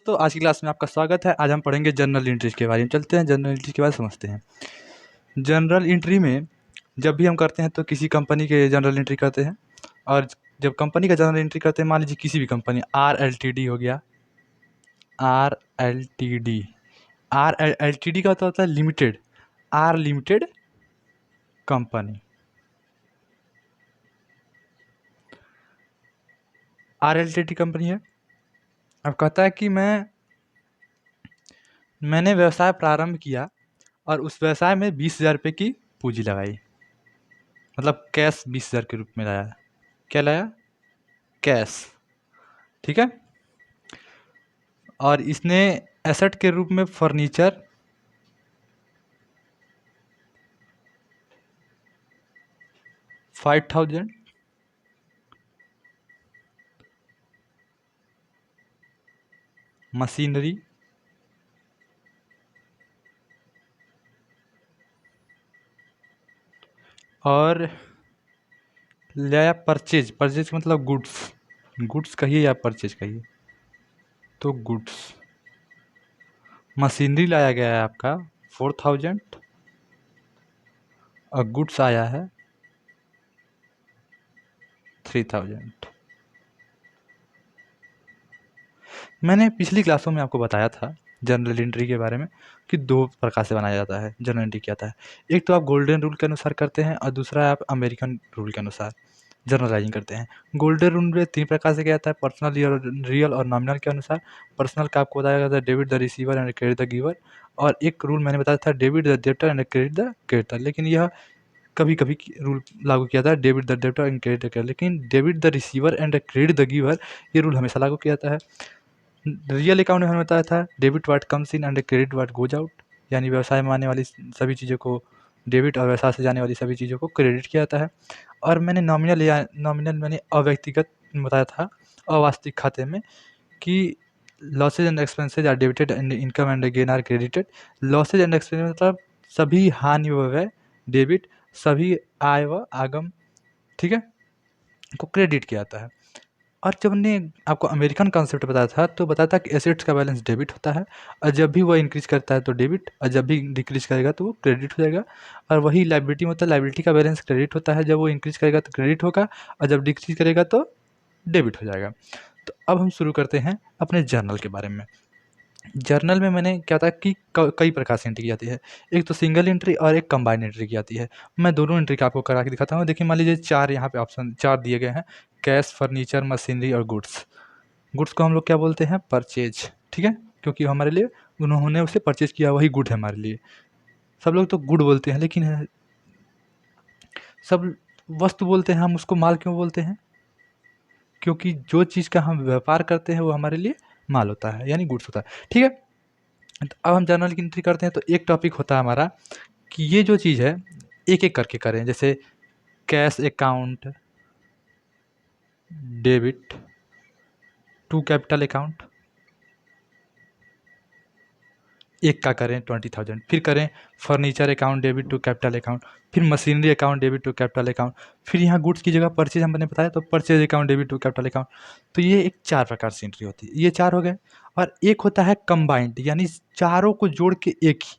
दोस्तों, आज की क्लास में आपका स्वागत है। आज हम पढ़ेंगे जनरल एंट्रीज के बारे में। चलते हैं जनरल एंट्रीज के बारे में समझते हैं। जनरल एंट्री में जब भी हम करते हैं तो किसी कंपनी के जनरल एंट्री करते हैं। और जब कंपनी का जनरल एंट्री करते हैं, मान लीजिए किसी भी company R L T D हो गया, R L T D. R L T D का होता है limited, R limited company. R L T D company है। अब कहता है कि मैंने व्यवसाय प्रारंभ किया और उस व्यवसाय में 20,000 रुपये की पूंजी लगाई, मतलब कैश 20,000 के रूप में लाया। क्या लाया? कैश। ठीक है। और इसने एसेट के रूप में फर्नीचर, 5,000, मशीनरी, और लाया परचेज। परचेज मतलब गुड्स, गुड्स कहिए या परचेज कहिए, तो गुड्स। मशीनरी लाया गया है आपका 4,000 और गुड्स आया है 3,000। मैंने पिछली क्लासों में आपको बताया था जनरल एंट्री के बारे में कि दो प्रकार से बनाया जाता है। जनरल एंट्री क्या आता है? एक तो आप गोल्डन रूल के अनुसार करते हैं और दूसरा आप अमेरिकन रूल के अनुसार जनरलाइजिंग करते हैं। गोल्डन रूल में 3 प्रकार से किया जाता है, पर्सनल, रियल और नॉमिनल के अनुसार। पर्सनल का आपको बताया जाता है debit the receiver and credit the giver. और एक रूल मैंने बताया था debit the debtor and credit the creditor, लेकिन यह कभी कभी रूल लागू किया था debit the debtor and credit the creditor, लेकिन debit the receiver and credit the giver ये रूल हमेशा लागू किया जाता है। रियल अकाउंट में हमें बताया था debit watt comes in and credit what goes out, यानी व्यवसाय में आने वाली सभी चीज़ों को डेबिट और व्यवसाय से जाने वाली सभी चीज़ों को क्रेडिट किया जाता है। और मैंने नॉमिनल मैंने अव्यक्तिगत बताया था, अवास्तविक खाते में, कि losses and expenses are debited and income and gain are credited. Losses and expenses मतलब सभी हानि व व्यय डेबिट, सभी आय व आगम, ठीक है, को क्रेडिट किया जाता है। और जब हमने आपको अमेरिकन कॉन्सेप्ट बताया था तो बताया था कि एसेट्स का बैलेंस डेबिट होता है और जब भी वो इंक्रीज करता है तो डेबिट, और जब भी डिक्रीज करेगा तो वो क्रेडिट हो जाएगा। और वही लाइबिलिटी मतलब लाइबिलिटी का बैलेंस क्रेडिट होता है, जब वो इंक्रीज करेगा तो क्रेडिट होगा और जब डिक्रीज करेगा तो डेबिट हो जाएगा। तो अब हम शुरू करते हैं अपने जर्नल के बारे में। जर्नल में मैंने क्या था कि कई प्रकार से एंट्री की जाती है। एक तो सिंगल एंट्री और एक कंबाइंड एंट्री की जाती है। मैं दोनों एंट्री का आपको करा के दिखाता हूँ। देखिए, मान लीजिए 4 यहाँ पे ऑप्शन 4 दिए गए हैं, कैश, फर्नीचर, मशीनरी और गुड्स। गुड्स को हम लोग क्या बोलते हैं? परचेज। ठीक है, क्योंकि हमारे लिए उन्होंने उसे परचेज किया, वही गुड है हमारे लिए। सब लोग तो गुड बोलते हैं, लेकिन सब वस्तु बोलते हैं, हम उसको माल क्यों बोलते हैं? क्योंकि जो चीज़ का हम व्यापार करते हैं वो हमारे लिए माल होता है, यानी गुड्स होता है। ठीक है, तो अब हम जर्नल की एंट्री करते हैं। तो एक टॉपिक होता है हमारा कि ये जो चीज़ है एक एक करके करें। जैसे cash account debit to capital account, एक का करें 20,000। फिर करें furniture account debit to capital account, फिर machinery account debit to capital account, फिर यहाँ गुड्स की जगह परचेज हमने बताया तो purchase account debit to capital account. तो ये एक 4 प्रकार से एंट्री होती है। ये 4 हो गए। और एक होता है कंबाइंड, यानी चारों को जोड़ के एक ही।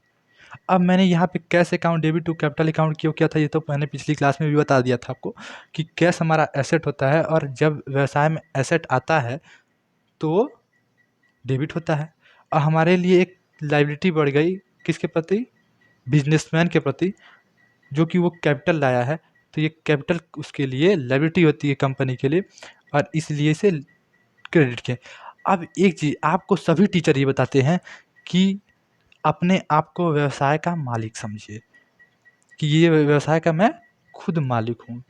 अब मैंने यहाँ पे cash account debit to capital account क्यों किया था, ये तो मैंने पिछली क्लास में भी बता दिया था आपको कि कैश हमारा एसेट होता है और जब व्यवसाय में एसेट आता है तो डेबिट होता है। और हमारे लिए एक लायबिलिटी बढ़ गई किसके प्रति? बिजनेसमैन के प्रति, जो कि वो कैपिटल लाया है। तो ये कैपिटल उसके लिए लायबिलिटी होती है कंपनी के लिए, और इसलिए इसे क्रेडिट के। अब एक चीज़ आपको सभी टीचर ये बताते हैं कि अपने आप को व्यवसाय का मालिक समझिए, कि ये व्यवसाय का मैं खुद मालिक हूँ।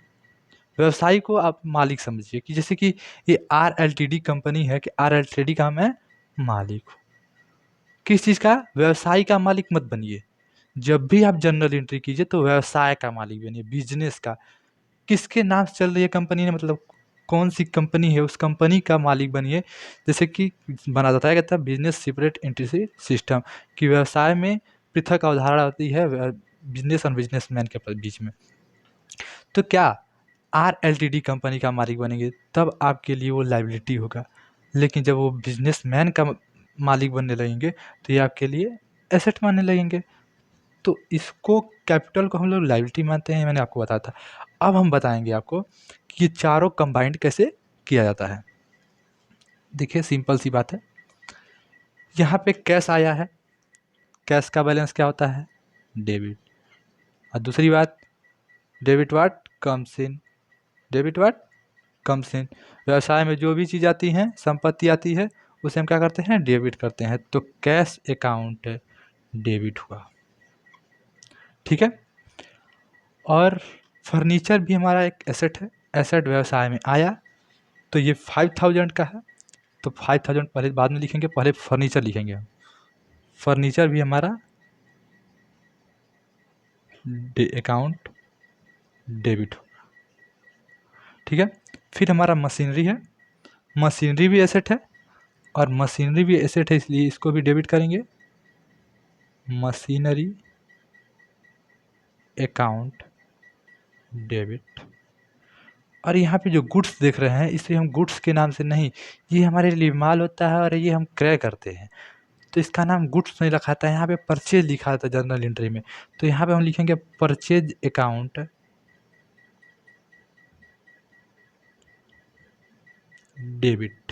व्यवसाय को आप मालिक समझिए कि जैसे कि ये are L T D company है, कि आर एल टी डी का मैं मालिक हूँ। किस चीज़ का? व्यवसाय का मालिक मत बनिए। जब भी आप जर्नल एंट्री कीजिए तो व्यवसाय का मालिक बनिए, बिजनेस का। किसके नाम से चल रही है कंपनी ने, मतलब कौन सी कंपनी है उस कंपनी का मालिक बनिए। जैसे कि बताया गया था बिजनेस सेपरेट एंट्री सिस्टम, कि व्यवसाय में पृथक अवधारणा होती है बिजनेस और बिजनेसमैन के बीच में। तो क्या are L T D company का मालिक बनेंगे तब आपके लिए वो लाइबिलिटी होगा, लेकिन जब वो बिजनेसमैन का मालिक बनने लगेंगे तो ये आपके लिए एसेट मानने लगेंगे। तो इसको कैपिटल को हम लोग लायबिलिटी मानते हैं, मैंने आपको बताया था। अब हम बताएंगे आपको कि ये चारों कंबाइंड कैसे किया जाता है। देखिए सिंपल सी बात है, यहाँ पे कैश आया है, कैश का बैलेंस क्या होता है, डेबिट। और दूसरी बात, debit what comes in, debit what comes in. व्यवसाय में जो भी चीज़ आती है, संपत्ति आती है, उसे हम क्या करते हैं, डेबिट करते हैं। तो कैश अकाउंट डेबिट हुआ, ठीक है। और फर्नीचर भी हमारा एक एसेट है, एसेट व्यवसाय में आया तो ये 5000 का है, तो 5000 पहले बाद में लिखेंगे, पहले फर्नीचर लिखेंगे हम। फर्नीचर भी हमारा अकाउंट डेबिट, ठीक है। फिर हमारा मशीनरी है, मशीनरी भी एसेट है, और मशीनरी भी एसेट है इसलिए इसको भी डेबिट करेंगे, मशीनरी अकाउंट डेबिट। और यहाँ पे जो गुड्स देख रहे हैं इसे हम गुड्स के नाम से नहीं, ये हमारे लिए माल होता है और ये हम क्रय करते हैं, तो इसका नाम गुड्स नहीं रखा था, यहाँ पे परचेज लिखा था जर्नल एंट्री में। तो यहाँ पे हम लिखेंगे परचेज अकाउंट डेबिट,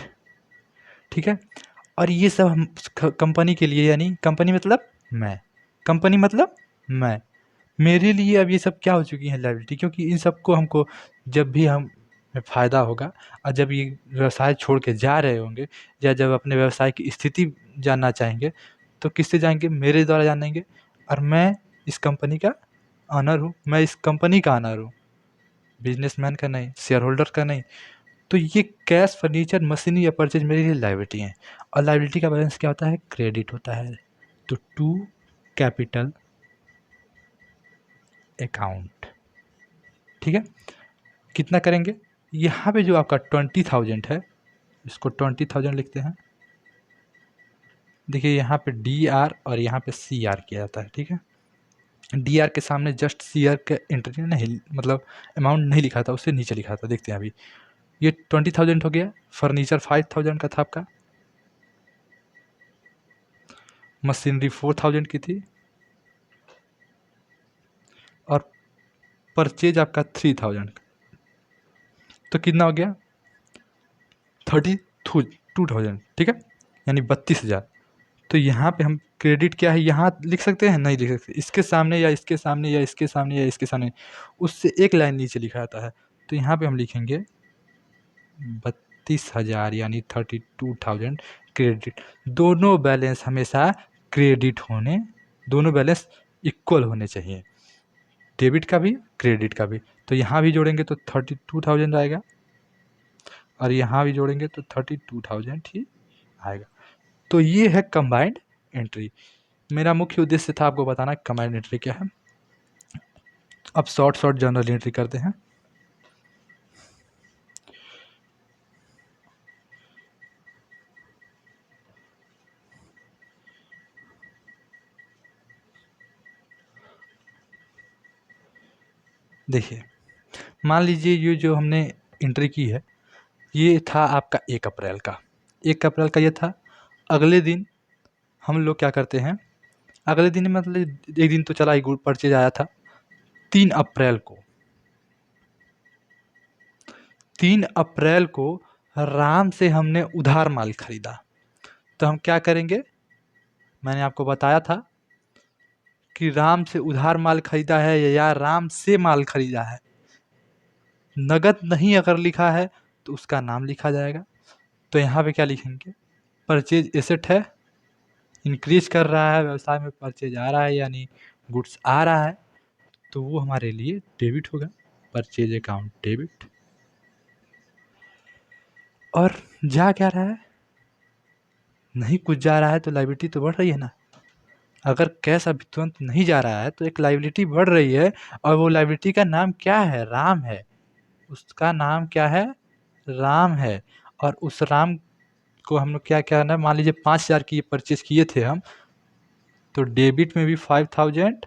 ठीक है। और ये सब हम कंपनी के लिए, यानी कंपनी मतलब मैं, कंपनी मतलब मैं, मेरे लिए अब ये सब क्या हो चुकी है, लायबिलिटी। क्योंकि इन सबको हमको जब भी हम फ़ायदा होगा और जब ये व्यवसाय छोड़ के जा रहे होंगे या जब अपने व्यवसाय की स्थिति जानना चाहेंगे तो किससे जाएंगे, मेरे द्वारा जानेंगे। और मैं इस कंपनी का ऑनर हूँ, मैं इस कंपनी का ऑनर हूँ, बिजनेसमैन का नहीं, शेयर होल्डर का नहीं। तो ये कैश, फर्नीचर, मशीनरी या परचेज मेरे लिए लायबिलिटी है। और लायबिलिटी का बैलेंस क्या होता है, क्रेडिट होता है। तो टू कैपिटल अकाउंट, ठीक है। कितना करेंगे, यहाँ पे जो आपका 20,000 है, इसको 20,000 लिखते हैं। देखिए यहाँ पे डी आर और यहाँ पे सी आर किया जाता है, ठीक है। डी आर के सामने जस्ट सी आर का एंट्री नहीं, मतलब अमाउंट नहीं लिखा था, उससे नीचे लिखा था। देखते हैं अभी ये 20,000 हो गया। फर्नीचर 5,000 का था आपका, मशीनरी 4,000 की थी, और परचेज आपका 3,000 का। तो कितना हो गया, 32,000, ठीक है, यानी 32,000। तो यहाँ पे हम क्रेडिट क्या है यहाँ लिख सकते हैं, नहीं लिख सकते, इसके सामने या इसके सामने या इसके सामने या इसके सामने, उससे एक लाइन नीचे लिखा आता है। तो यहाँ पे हम लिखेंगे 32,000 यानी 32,000 क्रेडिट। दोनों बैलेंस हमेशा क्रेडिट होने, दोनों बैलेंस इक्वल होने चाहिए, डेबिट का भी क्रेडिट का भी। तो यहाँ भी जोड़ेंगे तो 32,000 आएगा, और यहाँ भी जोड़ेंगे तो 32,000 ही आएगा। तो ये है कंबाइंड एंट्री। मेरा मुख्य उद्देश्य था आपको बताना कंबाइंड एंट्री क्या है। अब शॉर्ट जर्नल एंट्री करते हैं। देखिए मान लीजिए ये जो हमने एंट्री की है ये था आपका 1 अप्रैल का, 1 अप्रैल का ये था। अगले दिन हम लोग क्या करते हैं, अगले दिन मतलब एक दिन तो चला ही, गुड परचेज आया था 3 अप्रैल को। 3 अप्रैल को राम से हमने उधार माल खरीदा। तो हम क्या करेंगे, मैंने आपको बताया था कि राम से उधार माल खरीदा है या राम से माल खरीदा है। नगद नहीं अगर लिखा है तो उसका नाम लिखा जाएगा। तो यहाँ पे क्या लिखेंगे, परचेज एसेट है, इंक्रीज कर रहा है, व्यवसाय में परचेज आ रहा है यानी गुड्स आ रहा है, तो वो हमारे लिए डेबिट होगा, परचेज अकाउंट डेबिट। और जा क्या रहा है, नहीं कुछ जा रहा है तो लायबिलिटी तो बढ़ रही है ना। अगर कैश अभी तुरंत नहीं जा रहा है तो एक लायबिलिटी बढ़ रही है, और वो लायबिलिटी का नाम क्या है, राम है। उसका नाम क्या है, राम है। और उस राम को हम लोग क्या करना है, मान लीजिए 5,000 की परचेज किए थे हम, तो डेबिट में भी 5,000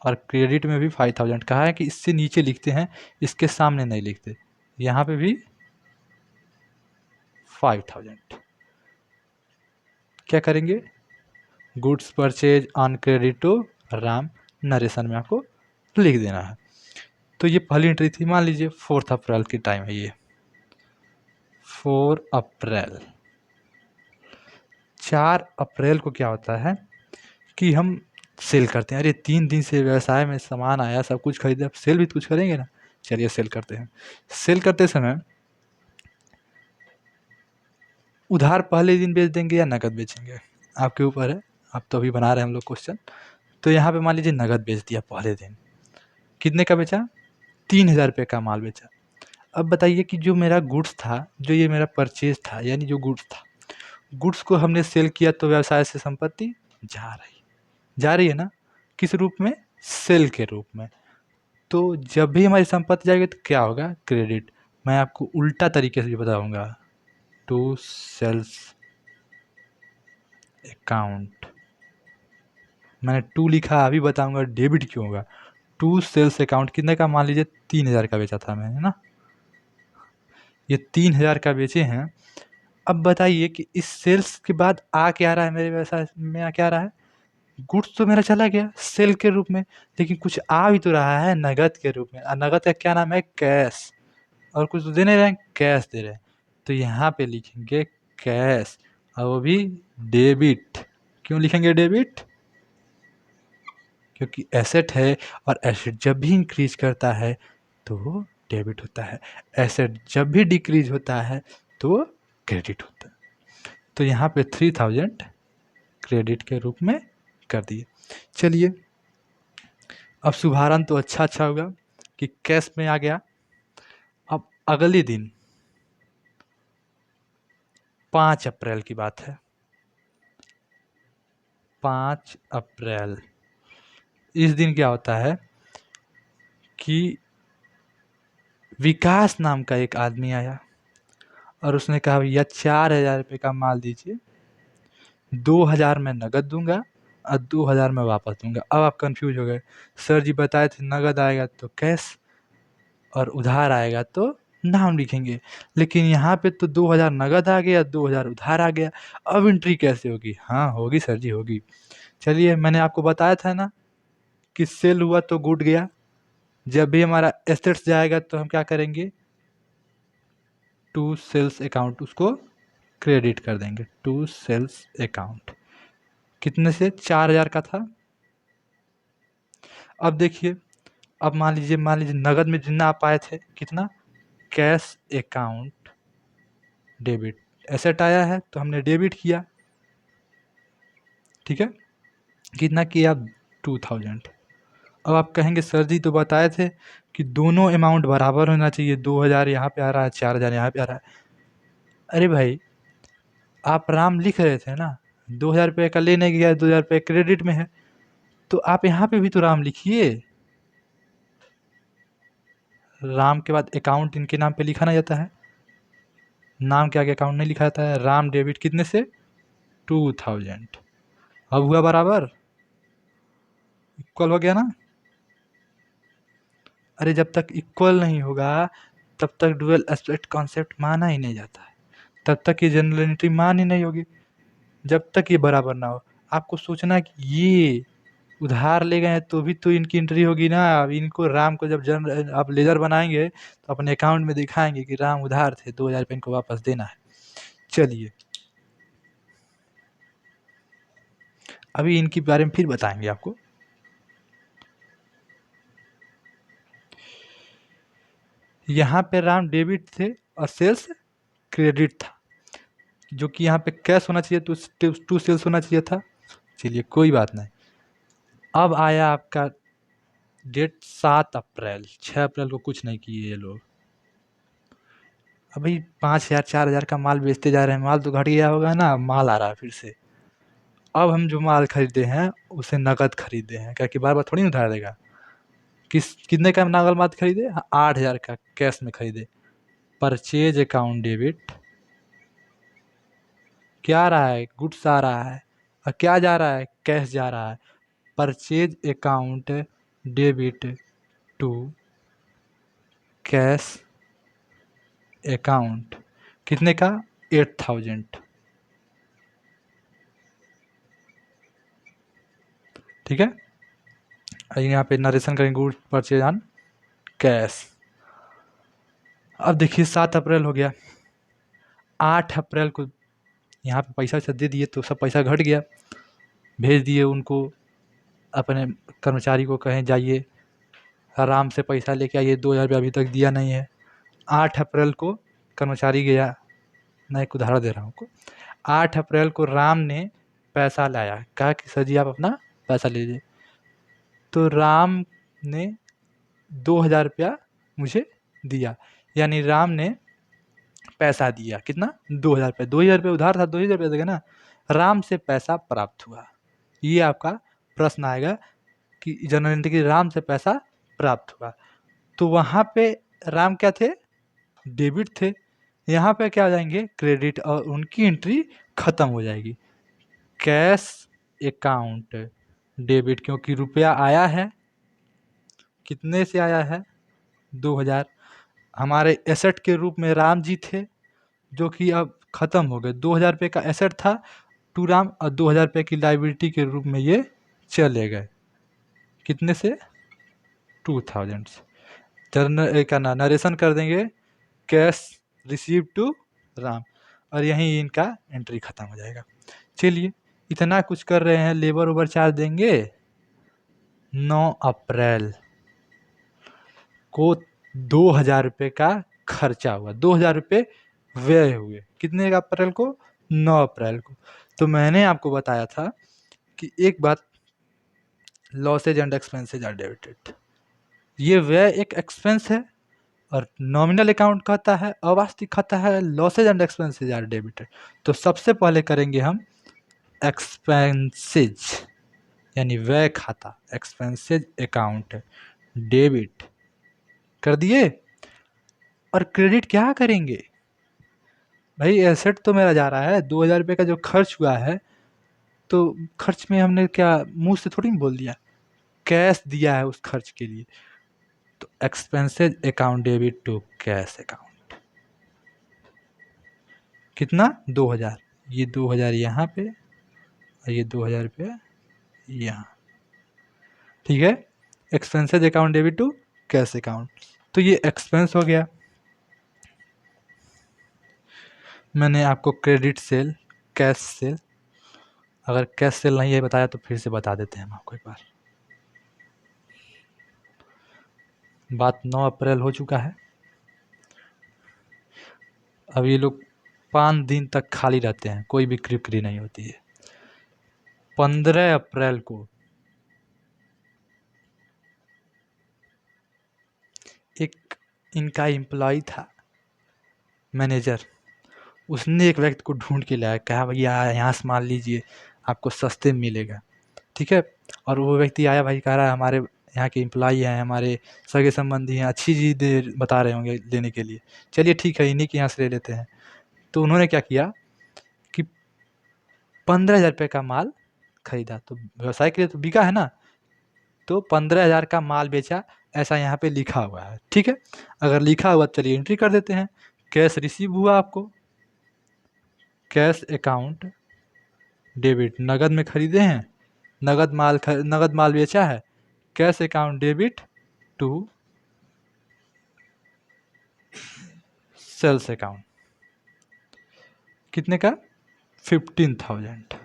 और क्रेडिट में भी 5,000। कहा है कि इससे नीचे लिखते हैं, इसके सामने नहीं लिखते। यहाँ पे भी 5,000, क्या करेंगे, goods purchase on credit to Ram, narration में आपको लिख देना है। तो ये पहली एंट्री थी, मान लीजिए 4 अप्रैल की टाइम है ये, 4 अप्रैल। 4 अप्रैल को क्या होता है कि हम सेल करते हैं। अरे 3 दिन से व्यवसाय में सामान आया, सब कुछ खरीदे, अब सेल भी तो कुछ करेंगे ना। चलिए सेल करते हैं। सेल करते समय उधार पहले दिन बेच देंगे या नकद बेचेंगे, आपके ऊपर है। आप तो अभी बना रहे हैं हम लोग क्वेश्चन। तो यहाँ पे मान लीजिए नकद बेच दिया पहले दिन। कितने का बेचा, 3000 रुपये का माल बेचा। अब बताइए कि जो मेरा गुड्स था, जो ये मेरा परचेज था, यानी जो गुड्स था, गुड्स को हमने सेल किया तो व्यवसाय से संपत्ति जा रही है ना, किस रूप में, सेल के रूप में। तो जब भी हमारी संपत्ति जाएगी तो क्या होगा, क्रेडिट। मैं आपको उल्टा तरीके से भी बताऊंगा, टू सेल्स अकाउंट। मैंने टू लिखा, अभी बताऊंगा डेबिट क्यों होगा। टू सेल्स अकाउंट कितने का, मान लीजिए 3000 का बेचा था मैंने ना, ये 3000 का बेचे हैं। अब बताइए कि इस सेल्स के बाद आ क्या रहा है मेरे व्यवसाय में, आ क्या रहा है, गुड्स तो मेरा चला गया सेल के रूप में, लेकिन कुछ आ भी तो रहा है नगद के रूप में। नगद का क्या नाम है, कैश। और कुछ तो दे नहीं रहे हैं, कैश दे रहे हैं। तो यहाँ पे लिखेंगे कैश, और वो भी डेबिट। क्यों लिखेंगे डेबिट, क्योंकि एसेट है, और एसेट जब भी इंक्रीज करता है तो डेबिट होता है, एसेट जब भी डिक्रीज होता है तो क्रेडिट होता है। तो यहाँ पे 3000 क्रेडिट के रूप में कर दिए। चलिए अब शुभारंभ तो अच्छा होगा कि कैश में आ गया। अब अगले दिन 5 अप्रैल की बात है, 5 अप्रैल। इस दिन क्या होता है कि विकास नाम का एक आदमी आया और उसने कहा भैया 4000 रुपये का माल दीजिए, 2000 मैं नगद दूंगा और 2000 मैं वापस दूंगा। अब आप कंफ्यूज हो गए, सर जी बताए थे नगद आएगा तो कैश और उधार आएगा तो नाम लिखेंगे, लेकिन यहाँ पे तो 2000 नगद आ गया, 2000 उधार आ गया। अब एंट्री कैसे होगी, हाँ होगी सर जी होगी। चलिए मैंने आपको बताया था ना कि सेल हुआ तो गुड गया, जब भी हमारा एसेट्स जाएगा तो हम क्या करेंगे, टू सेल्स अकाउंट उसको क्रेडिट कर देंगे, टू सेल्स अकाउंट। कितने से, 4000 का था। अब देखिए, अब मान लीजिए नगद में जितना आप पाए थे, कितना, कैश अकाउंट डेबिट, एसेट आया है तो हमने डेबिट किया, ठीक है। कितना किया, 2000। अब आप कहेंगे सर जी तो बताए थे कि दोनों अमाउंट बराबर होना चाहिए, 2000 यहाँ पे आ रहा है, 4000 यहाँ पे आ रहा है। अरे भाई आप राम लिख रहे थे ना, 2000 रुपये का लेने गया, 2000 रुपये क्रेडिट में है, तो आप यहाँ पे भी तो राम लिखिए। राम के बाद अकाउंट इनके नाम पे लिखा नहीं जाता है, नाम के आगे अकाउंट नहीं लिखा जाता है। राम डेबिट कितने से, 2000। अब हुआ बराबर, इक्वल हो गया ना। अरे जब तक इक्वल नहीं होगा तब तक डुअल एस्पेक्ट कॉन्सेप्ट माना ही नहीं जाता है, तब तक ये जनरल एंट्री मान ही नहीं होगी, जब तक ये बराबर ना हो। आपको सोचना है कि ये उधार ले गए हैं तो भी तो इनकी एंट्री होगी ना। अब इनको राम को जब जनरल आप लेजर बनाएंगे तो अपने अकाउंट में दिखाएंगे कि राम उधार थे, 2000 रुपये इनको वापस देना है। चलिए अभी इनके बारे में फिर बताएंगे आपको। यहाँ पे राम डेबिट थे और सेल्स क्रेडिट था, जो कि यहाँ पे कैश होना चाहिए तो टू सेल्स होना चाहिए था। चलिए कोई बात नहीं। अब आया आपका डेट 7 अप्रैल, 6 अप्रैल को कुछ नहीं किए ये लोग। अभी 5000 4000 का माल बेचते जा रहे हैं, माल तो घट गया होगा ना, माल आ रहा है फिर से। अब हम जो माल खरीदे हैं उसे नकद खरीदे हैं, क्या कि बार बार थोड़ी उधार देगा। कितने का नकद माल खरीदे, 8000 का कैश में खरीदे। परचेज अकाउंट डेबिट, क्या आ रहा है, गुड्स आ रहा है, और क्या जा रहा है, कैश जा रहा है। Purchase account debit to cash account, कितने का, 8000। ठीक है। यहाँ पे नरेशन करेंगे गुड्स परचेज ऑन कैश। अब देखिए 7 अप्रैल हो गया, 8 अप्रैल को यहाँ पे पैसा वैसा दे दिए तो सब पैसा घट गया, भेज दिए उनको, अपने कर्मचारी को कहें जाइए आराम से पैसा लेके आइए, 2000 रुपये अभी तक दिया नहीं है। 8 अप्रैल को कर्मचारी गया, मैं एक उदाहरण दे रहा हूँ आपको। 8 अप्रैल को राम ने पैसा लाया, कहा कि सर जी आप अपना पैसा लीजिए, तो राम ने 2000 रुपया मुझे दिया, यानी राम ने पैसा दिया कितना, 2000 रुपये। 2000 रुपये उधार था, 2000 रुपये देगा ना, राम से पैसा प्राप्त हुआ। ये आपका प्रश्न आएगा कि जनरल एंट्री की राम से पैसा प्राप्त हुआ, तो वहाँ पे राम क्या थे, डेबिट थे, यहाँ पे क्या हो जाएंगे, क्रेडिट, और उनकी एंट्री खत्म हो जाएगी। कैश अकाउंट डेबिट, क्योंकि रुपया आया है, कितने से आया है, 2000, हमारे एसेट के रूप में राम जी थे, जो कि अब खत्म हो गए। 2000 रुपये का एसेट था टू राम, और 2000 रुपये की लाइबिलिटी के रूप में ये चले गए, कितने से, 2000 से। जर्नल का नरेशन कर देंगे कैश रिसीव टू राम, और यहीं इनका एंट्री खत्म हो जाएगा। चलिए इतना कुछ कर रहे हैं, लेबर ओवर चार्ज देंगे। 9 अप्रैल को 2000 रुपये का खर्चा हुआ, 2000 रुपये व्यय हुए, कितने अप्रैल को, 9 अप्रैल को। तो मैंने आपको बताया था कि एक बात, losses and expenses are debited, ये व्यय एक एक्सपेंस है, और नॉमिनल अकाउंट कहता है, अवास्तविक कहता है losses and expenses are debited. तो सबसे पहले करेंगे हम एक्सपेंसेज, यानी व्यय खाता, एक्सपेंसेज अकाउंट डेबिट कर दिए। और क्रेडिट क्या करेंगे भाई, एसेट तो मेरा जा रहा है, 2000 रुपये का जो खर्च हुआ है, तो खर्च में हमने क्या मुंह से थोड़ी बोल दिया, कैश दिया है उस खर्च के लिए, तो expenses account debit to cash account, कितना, 2000, ये 2000 यहाँ पे, और ये 2000 रुपये यहाँ, ठीक है। Expenses account debit to cash account, तो ये एक्सपेंस हो गया। मैंने आपको क्रेडिट सेल, कैश सेल, अगर कैश सेल नहीं है बताया तो फिर से बता देते हैं हम आपको एक बार। बात 9 अप्रैल हो चुका है, अब ये लोग 5 दिन तक खाली रहते हैं, कोई बिक्री विक्री नहीं होती है। 15 अप्रैल को एक इनका एम्प्लॉय था, मैनेजर, उसने एक व्यक्ति को ढूंढ के लाया, कहा भैया यहाँ से मान लीजिए आपको सस्ते में मिलेगा, ठीक है। और वो व्यक्ति आया, भाई कह रहा है हमारे यहाँ के एम्प्लॉय हैं, हमारे सगे संबंधी हैं, अच्छी चीज़ बता रहे होंगे लेने के लिए, चलिए ठीक है इन्हीं के यहाँ से ले लेते हैं। तो उन्होंने क्या किया कि 15,000 रुपये का माल खरीदा, तो व्यवसाय के लिए तो बिका है ना, तो 15,000 का माल बेचा, ऐसा यहाँ पे लिखा हुआ है, ठीक है। अगर लिखा हुआ चलिए एंट्री कर देते हैं। कैश रिसीव हुआ आपको, कैश अकाउंट डेबिट, नगद में खरीदे हैं, नगद माल बेचा है, cash account debit to sales account, कितने का, 15,000।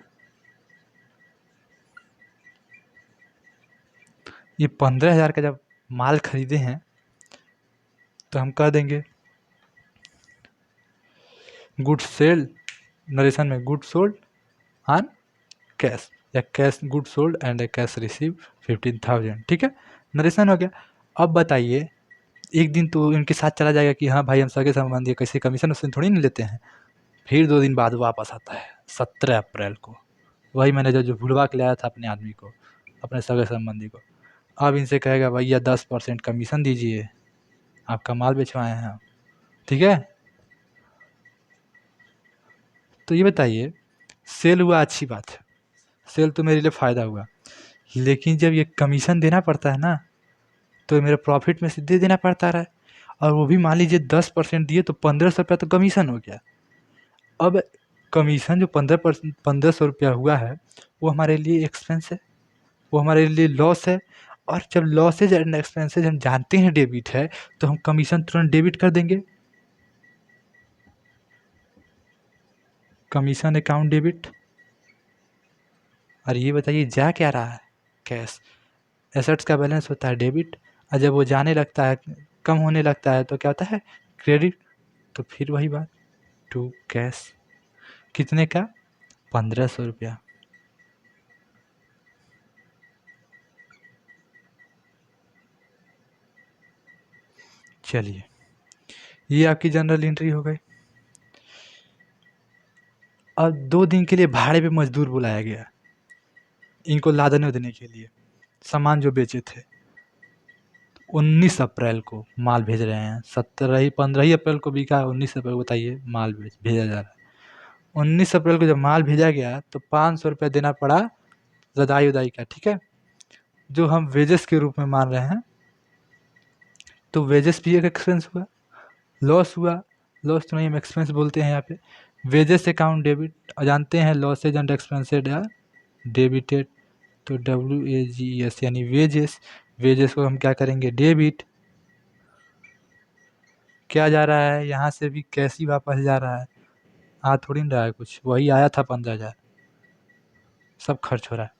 ये 15,000 का जब माल खरीदे हैं तो हम कह देंगे गुड सेल, नरेशन में गुड सोल्ड ऑन कैश, या cash good sold and cash receive 15,000, ठीक है, नरेशन हो गया। अब बताइए, एक दिन तो इनके साथ चला जाएगा कि हाँ भाई हम सगे संबंधी, कैसे कमीशन उससे थोड़ी नहीं लेते हैं। फिर 2 दिन बाद वापस आता है 17 अप्रैल को, वही मैंने जो भुलवा के लाया था अपने आदमी को, अपने सगे संबंधी को, अब इनसे कहेगा भैया 10% कमीशन दीजिए, आपका माल बेचवाए हैं हम, ठीक है। तो ये बताइए, सेल हुआ अच्छी बात है, सेल तो मेरे लिए फ़ायदा हुआ, लेकिन जब ये कमीशन देना पड़ता है ना, तो मेरे प्रॉफिट में से दे देना पड़ता रहा है, और वो भी मान लीजिए 10% दिए तो 1500 रुपया तो कमीशन हो गया। अब कमीशन जो 1500 रुपया हुआ है वो हमारे लिए एक्सपेंस है, वो हमारे लिए लॉस है। और जब लॉसेज एंड एक्सपेंसेज हम जानते हैं डेबिट है, तो हम कमीशन तुरंत डेबिट कर देंगे। Commission account debit. और ये बताइए जा क्या रहा है? कैश। एसेट्स का बैलेंस होता है डेबिट, और जब वो जाने लगता है, कम होने लगता है, तो क्या होता है? क्रेडिट। तो फिर वही बात, टू कैश। कितने का? 1500 रुपया। चलिए, ये आपकी जनरल एंट्री हो गई। अब 2 दिन के लिए भाड़े पे मजदूर बुलाया गया, इनको लादने देने के लिए, सामान जो बेचे थे। 19 अप्रैल को माल भेज रहे हैं, 15 ही अप्रैल को बिका, 19 अप्रैल को बताइए माल भेजा जा रहा है। 19 अप्रैल को जब माल भेजा गया तो 500 रुपया देना पड़ा रदाई उदाई का, ठीक है, जो हम वेजेस के रूप में मान रहे हैं। तो वेजेस भी एक एक्सपेंस हुआ, लॉस हुआ। लॉस तो नहीं, हम एक्सपेंस बोलते हैं यहाँ पे। वेजेस अकाउंट डेबिट, जानते हैं लॉसेज एंड एक्सपेंसेड या डेबिटेड। तो WAGES यानी वेजेस। वेजेस को हम क्या करेंगे? डेबिट। क्या जा रहा है यहाँ से भी? कैश ही वापस जा रहा है, आ थोड़ी ना रहा है कुछ, वही आया था 15,000, सब खर्च हो रहा है।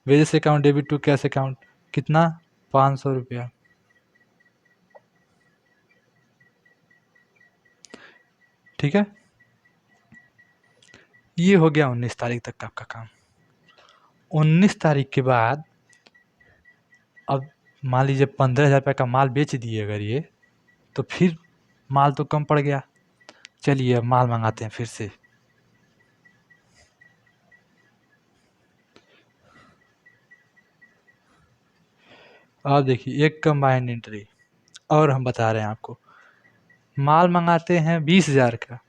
Wages account debit to cash account, कितना? 500 रुपया। ठीक है, ये हो गया 19 तारीख तक का आपका काम। 19 तारीख के बाद अब मान लीजिए 15,000 रुपये का माल बेच दिए अगर ये, तो फिर माल तो कम पड़ गया। चलिए अब माल मंगाते हैं फिर से। अब देखिए एक कंबाइंड एंट्री और हम बता रहे हैं आपको। माल मंगाते हैं 20,000 का,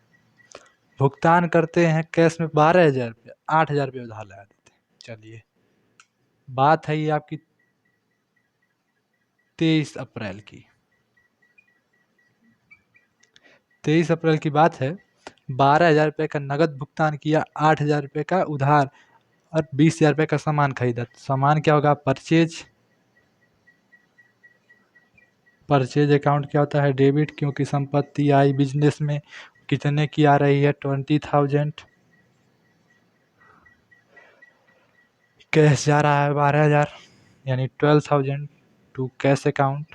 भुगतान करते हैं कैश में 12,000 रुपया, 8,000 रुपया उधार लगा देते हैं। चलिए, बात है ये आपकी 23 अप्रैल की। 23 अप्रैल की बात है। 12,000 रुपये का नगद भुगतान किया, 8,000 रुपये का उधार, और 20,000 रुपये का सामान खरीदा। सामान क्या होगा? परचेज। परचेज अकाउंट क्या होता है? डेबिट, क्योंकि संपत्ति आई बिजनेस में कितने की आ रही है? 20,000। कैश जा रहा है 12,000, यानी 12,000 टू कैश अकाउंट।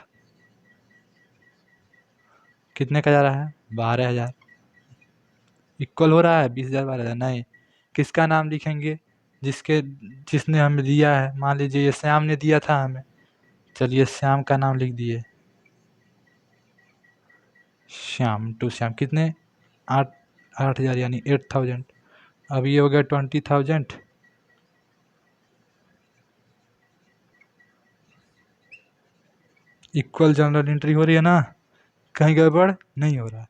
कितने का जा रहा है? 12,000। इक्वल हो रहा है 20,000 12,000? नहीं। किसका नाम लिखेंगे? जिसने हमें दिया है। मान लीजिए ये श्याम ने दिया था हमें, चलिए श्याम का नाम लिख दिए। श्याम टू श्याम, कितने? 8,000 यानी 8,000। अब ये हो गया 20,000। इक्वल जनरल एंट्री हो रही है ना? कहीं गड़बड़ नहीं हो रहा?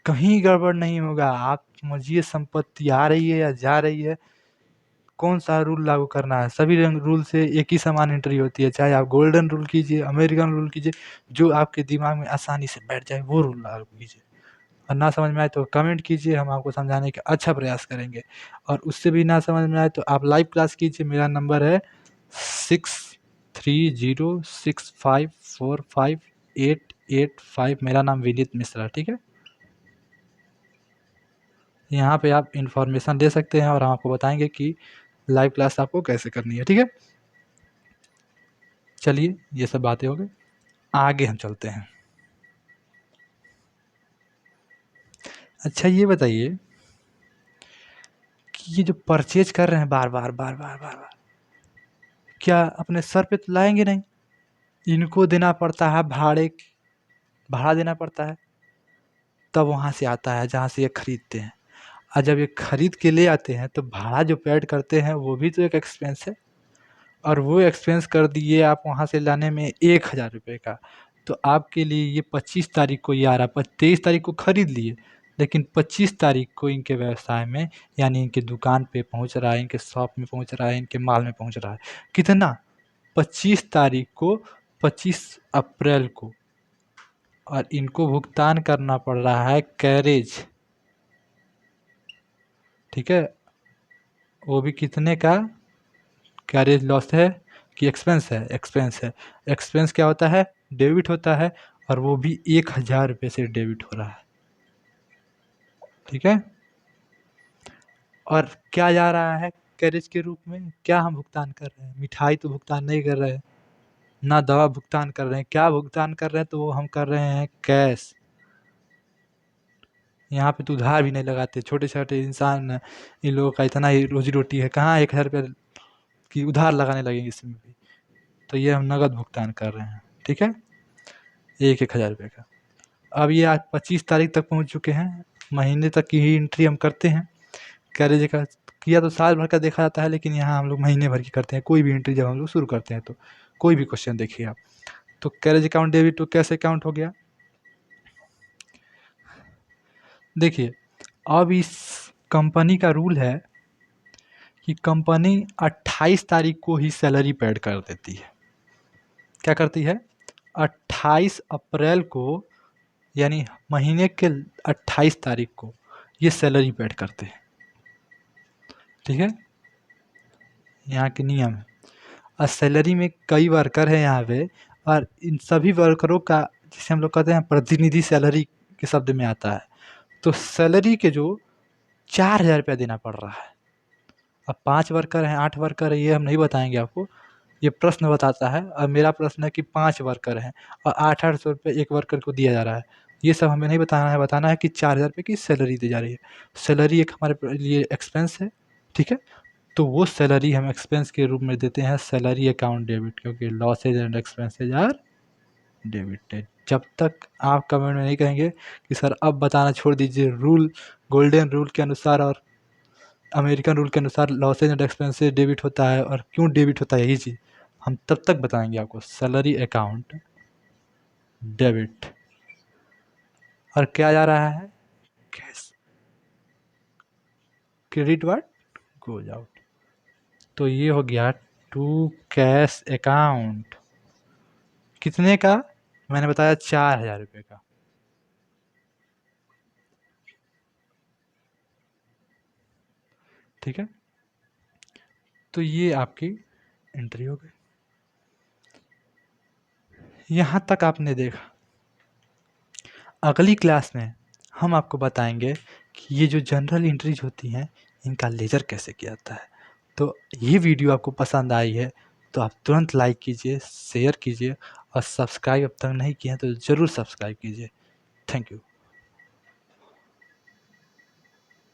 कहीं गड़बड़ नहीं होगा। आप समझिए, संपत्ति आ रही है या जा रही है, कौन सा रूल लागू करना है? सभी रूल से एक ही समान एंट्री होती है, चाहे आप गोल्डन रूल कीजिए, अमेरिकन रूल कीजिए, जो आपके दिमाग में आसानी से बैठ जाए वो रूल लागू कीजिए। और ना समझ में आए तो कमेंट कीजिए, हम आपको समझाने का अच्छा प्रयास करेंगे। और उससे भी ना समझ में आए तो आप लाइव क्लास कीजिए। मेरा नंबर है 6306545885। मेरा नाम विनीत मिश्रा, ठीक है। यहाँ पे आप इंफॉर्मेशन दे सकते हैं और हम आपको बताएंगे कि लाइव क्लास आपको कैसे करनी है, ठीक है। चलिए, ये सब बातें हो गई, आगे हम चलते हैं। अच्छा ये बताइए कि ये जो परचेज कर रहे हैं बार बार बार बार बार बार, क्या अपने सर पे तो लाएंगे नहीं? इनको देना पड़ता है भाड़ा देना पड़ता है, तब वहाँ से आता है जहाँ से ये खरीदते हैं। और जब ये खरीद के ले आते हैं तो भाड़ा जो पेड करते हैं वो भी तो एक एक्सपेंस है। और वो एक्सपेंस कर दिए आप वहाँ से लाने में 1,000 रुपये का। तो आपके लिए ये 25 तारीख को ये आ रहा है। 23 तारीख को खरीद लिए, लेकिन 25 तारीख को इनके व्यवसाय में, यानी इनके दुकान पे पहुँच रहा है, इनके शॉप में पहुँच रहा है, इनके माल में पहुँच रहा है। कितना? 25 तारीख को, 25 अप्रैल को। और इनको भुगतान करना पड़ रहा है कैरेज, ठीक है। वो भी कितने का? कैरेज लॉस है कि एक्सपेंस है, एक्सपेंस है। एक्सपेंस क्या होता है? डेबिट होता है, और वो भी 1000 रुपये से डेबिट हो रहा है। ठीक है। और क्या जा रहा है कैरेज के रूप में? क्या हम भुगतान कर रहे हैं? मिठाई तो भुगतान नहीं कर रहे हैं, ना दवा भुगतान कर रहे हैं। क्या भुगतान कर रहे हैं? तो वो हम कर रहे हैं कैश। यहाँ पे तो उधार भी नहीं लगाते, छोटे छोटे इंसान हैं, इन लोगों का इतना ही रोजी रोटी है, कहाँ 1000 रुपये की उधार लगाने लगेंगे इसमें भी। तो ये हम नगद भुगतान कर रहे हैं। ठीक है, एक 1000 रुपये का। अब ये आज 25 तारीख तक पहुँच चुके हैं, महीने तक की ही एंट्री हम करते हैं। कैरेज का किया तो साल भर का देखा जाता है, लेकिन यहाँ हम लोग महीने भर की करते हैं कोई भी एंट्री जब हम लोग शुरू करते हैं तो। कोई भी क्वेश्चन देखिए आप। तो carriage account debit to cash account हो गया। देखिए, अब इस कंपनी का रूल है कि कंपनी 28 तारीख को ही सैलरी पेड कर देती है। क्या करती है? 28 अप्रैल को, यानी महीने के 28 तारीख को ये सैलरी पेड करते हैं। ठीक है, यहाँ के नियम है। और सैलरी में कई वर्कर हैं यहाँ पे, और इन सभी वर्करों का, जिसे हम लोग कहते हैं प्रतिनिधि, सैलरी के शब्द में आता है। तो सैलरी के जो 4000 रुपया देना पड़ रहा है। अब 5 वर्कर हैं, 8 वर्कर है, ये हम नहीं बताएंगे आपको, ये प्रश्न बताता है। और मेरा प्रश्न है कि 5 वर्कर हैं और 800 रुपये एक वर्कर को दिया जा रहा है। ये सब हमें नहीं बताना है, बताना है कि 4000 रुपये की सैलरी दी जा रही है। सैलरी एक हमारे लिए एक्सपेंस है। ठीक है, तो वो सैलरी हम एक्सपेंस के रूप में देते हैं सैलरी अकाउंट डेबिट, क्योंकि losses and expenses are debited. जब तक आप कमेंट में नहीं कहेंगे कि सर अब बताना छोड़ दीजिए, रूल, गोल्डन रूल के अनुसार और अमेरिकन रूल के अनुसार लॉसेज एंड एक्सपेंसेस डेबिट होता है, और क्यों डेबिट होता है यही चीज़ हम तब तक बताएंगे आपको। सैलरी अकाउंट डेबिट, और क्या जा रहा है? Cash. Credit word goes out. तो ये हो गया टू कैश अकाउंट। कितने का? मैंने बताया 4000 रुपये का। ठीक है, तो ये आपकी एंट्री हो गई। यहाँ तक आपने देखा। अगली क्लास में हम आपको बताएंगे कि ये जो जनरल एंट्रीज होती हैं इनका लेजर कैसे किया जाता है। तो ये वीडियो आपको पसंद आई है तो आप तुरंत लाइक कीजिए, शेयर कीजिए, और सब्सक्राइब अब तक नहीं किए हैं तो ज़रूर सब्सक्राइब कीजिए। Thank you.